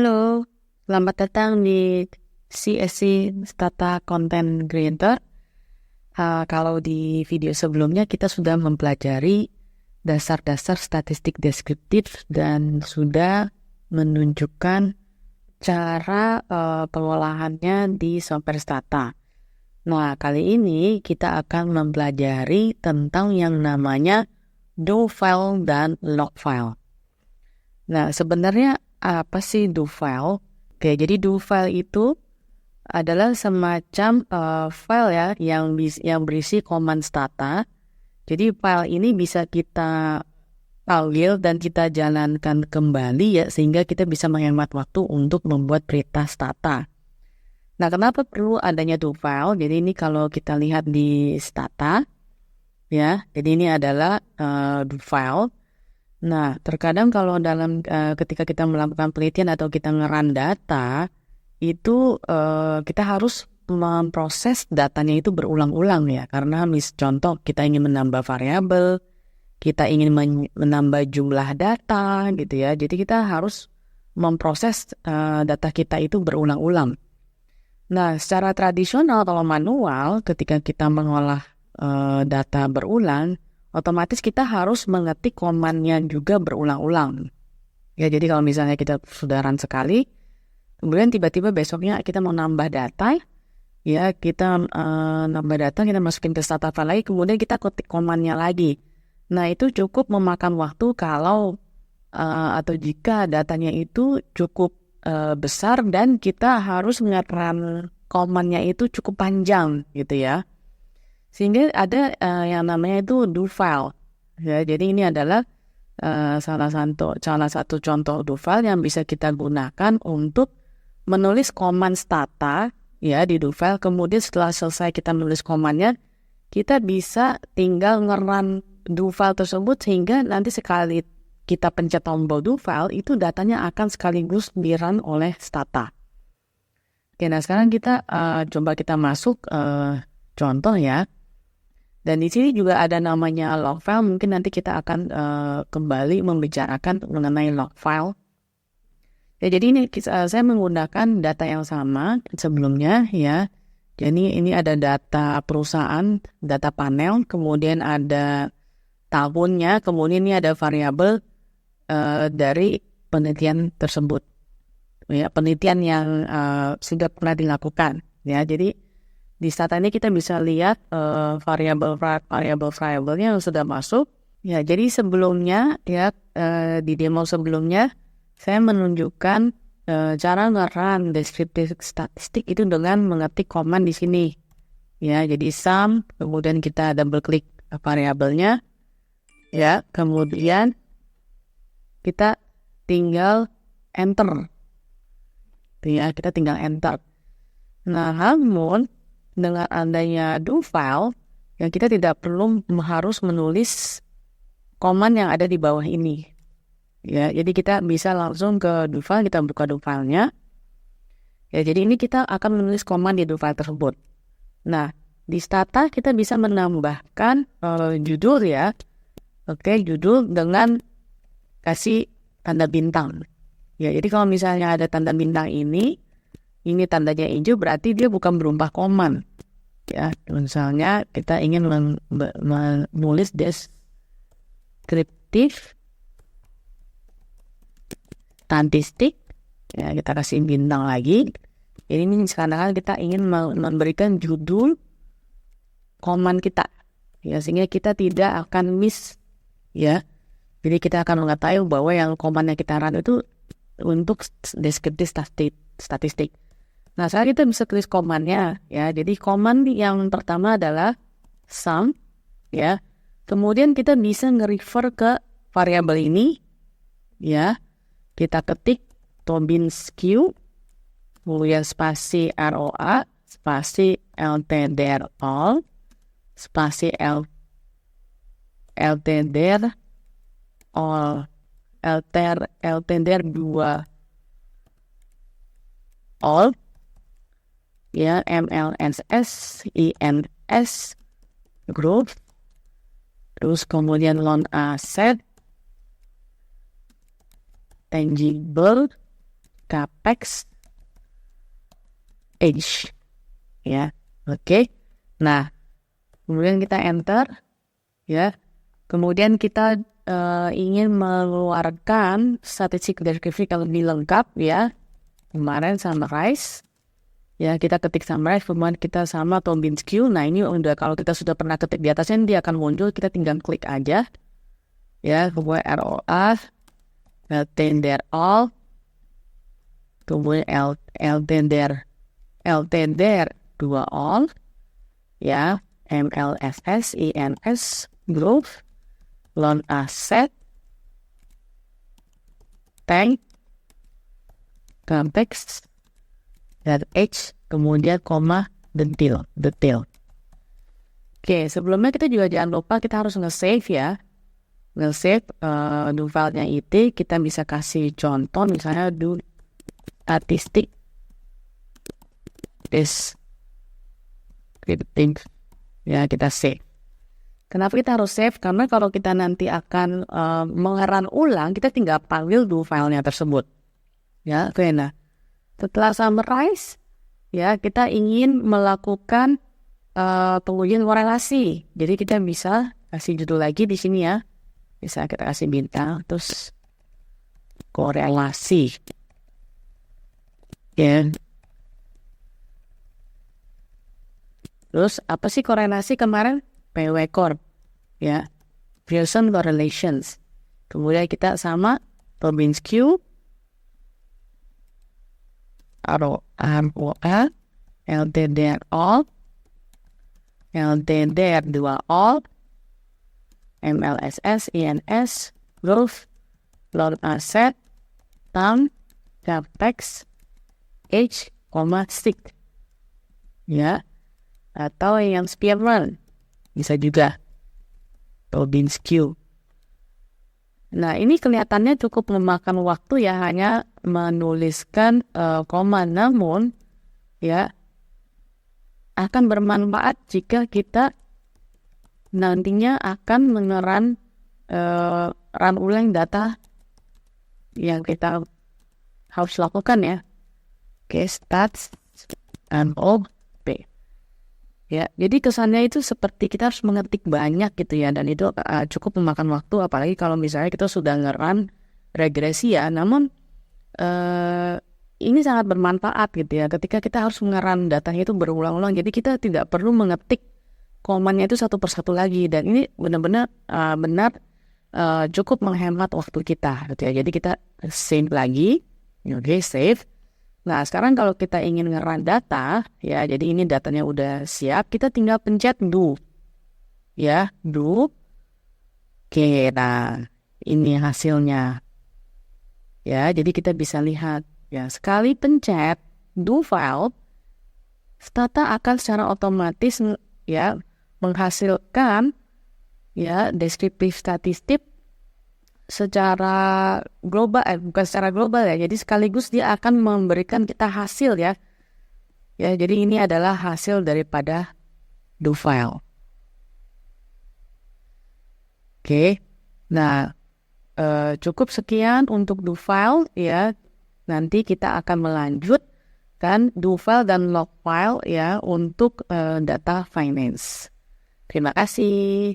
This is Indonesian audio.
Halo, selamat datang di CSC Stata Content Creator. Kalau di video sebelumnya kita sudah mempelajari dasar-dasar statistik deskriptif dan sudah menunjukkan cara pengolahannya di software Stata. Nah, kali ini kita akan mempelajari tentang yang namanya do file dan log file. Nah, sebenarnya apa sih do file? Oke, jadi do file itu adalah semacam file ya yang berisi command Stata. Jadi file ini bisa kita panggil dan kita jalankan kembali ya, sehingga kita bisa menghemat waktu untuk membuat perintah Stata. Nah, kenapa perlu adanya do file? Jadi ini kalau kita lihat di Stata ya, jadi ini adalah do file. Nah, terkadang kalau ketika kita melakukan penelitian atau kita ngeran data, itu kita harus memproses datanya itu berulang-ulang ya. Karena contoh kita ingin menambah variabel, kita ingin menambah jumlah data gitu ya. Jadi kita harus memproses data kita itu berulang-ulang. Nah, secara tradisional kalau manual, ketika kita mengolah data berulang, otomatis kita harus mengetik command-nya juga berulang-ulang. Ya, jadi kalau misalnya kita sudah run sekali, kemudian tiba-tiba besoknya kita mau nambah data, ya kita nambah data, kita masukin ke Stata file lagi, kemudian kita ketik command-nya lagi. Nah, itu cukup memakan waktu kalau atau jika datanya itu cukup besar dan kita harus nge-run command-nya itu cukup panjang gitu ya. Sehingga ada yang namanya itu do file. Ya, jadi ini adalah salah satu contoh do file yang bisa kita gunakan untuk menulis command Stata ya di do file. Kemudian setelah selesai kita menulis command-nya, kita bisa tinggal nge-run do file tersebut sehingga nanti sekali kita pencet tombol do file itu datanya akan sekaligus di-run oleh Stata. Oke, nah sekarang kita coba kita masuk contoh ya. Dan di sini juga ada namanya log file. Mungkin nanti kita akan kembali membicarakan mengenai log file. Ya, jadi ini saya menggunakan data yang sama sebelumnya ya. Jadi ini ada data perusahaan, data panel, kemudian ada tahunnya, kemudian ini ada variabel dari penelitian tersebut. Ya, penelitian yang sudah pernah dilakukan. Ya, jadi di Stata ini kita bisa lihat variabel-variabelnya yang sudah masuk. Ya, jadi sebelumnya ya di demo sebelumnya saya menunjukkan cara nge-run deskriptif statistik itu dengan mengetik command di sini. Ya, jadi sum, kemudian kita double klik variabelnya. Ya, kemudian kita tinggal enter. Ya, kita tinggal enter. Nah, namun dengan adanya do file, yang kita tidak perlu harus menulis command yang ada di bawah ini. Ya, jadi kita bisa langsung ke do file, kita buka do file-nya. Ya, jadi ini kita akan menulis command di do file tersebut. Nah, di Stata kita bisa menambahkan judul ya. Oke, judul dengan kasih tanda bintang. Ya, jadi kalau misalnya ada tanda bintang ini tandanya hijau, berarti dia bukan berupa command. Ya, misalnya kita ingin menulis deskriptif statistik, ya kita kasih bintang lagi. Ini sekarang kita ingin memberikan judul command kita, ya sehingga kita tidak akan miss, ya. Jadi kita akan mengetahui bahwa yang command yang kita run itu untuk deskriptif statistik. Nah, sekarang kita bisa tulis command-nya ya. Jadi command yang pertama adalah sum ya. Kemudian kita bisa nge-refer ke variabel ini ya. Kita ketik Tobinsky, kemudian spasi ROA, spasi LTDR all, spasi LTDR all, LTDR 2 all, ya, MLSS, INS, group, terus kemudian loan asset, tangible, capex H, ya. Oke. Nah, kemudian kita enter, ya. Kemudian kita ingin mengeluarkan statistik deskripsi yang lebih lengkap, ya. Kemarin summarize, ya, kita ketik summarize, kemudian kita sama Tombinski. Nah, ini udah kalau kita sudah pernah ketik di atasnya, dia akan muncul, kita tinggal klik aja, ya. Kemudian ROR, LTNDR all, kemudian LTNDR 2 all, ya, MLSS, INS, growth, loan asset, tank, capex, dan H, kemudian koma, detail. Oke, sebelumnya kita juga jangan lupa kita harus nge-save, ya. Nge-save do filenya itu, kita bisa kasih contoh, misalnya do statistik descriptive, ya, kita save. Kenapa kita harus save? Karena kalau kita nanti akan mengerun ulang, kita tinggal panggil do filenya tersebut, ya. Oke, nah setelah summarize, ya, kita ingin melakukan pengujian korelasi. Jadi kita bisa kasih judul lagi di sini, ya. Bisa kita kasih bintang, terus korelasi, ya. Terus apa sih korelasi kemarin? PW Corp, ya. Pearson Correlations. Kemudian kita sama Tombinski, ROR, LTDR all, LTDR 2 all, MLSS, INS, growth, loan asset, TAM, capex, H, stick, ya. Atau yang Spearman, bisa juga Tombinski. Nah, ini kelihatannya cukup memakan waktu, ya, hanya menuliskan koma, namun, ya, akan bermanfaat jika kita nantinya akan mengerun run ulang data yang kita harus lakukan, ya. Oke, stats and all P. Ya, jadi kesannya itu seperti kita harus mengetik banyak gitu, ya, dan itu cukup memakan waktu, apalagi kalau misalnya kita sudah ngerun regresi, ya. Namun ini sangat bermanfaat gitu, ya, ketika kita harus mengerun datanya itu berulang-ulang, jadi kita tidak perlu mengetik komannya itu satu persatu lagi, dan ini benar-benar cukup menghemat waktu kita gitu, ya. Jadi kita save lagi, oke, save. Nah, sekarang kalau kita ingin ngerun data, ya, jadi ini datanya udah siap, kita tinggal pencet do, ya, do. Oke, nah ini hasilnya, ya. Jadi kita bisa lihat, ya, sekali pencet do file, Stata akan secara otomatis, ya, menghasilkan, ya, deskriptif statistik secara global, bukan secara global, ya. Jadi sekaligus dia akan memberikan kita hasil, ya. Ya, jadi ini adalah hasil daripada do file. Oke. Nah, cukup sekian untuk do file, ya. Nanti kita akan melanjutkan do file dan log file, ya, untuk data finance. Terima kasih.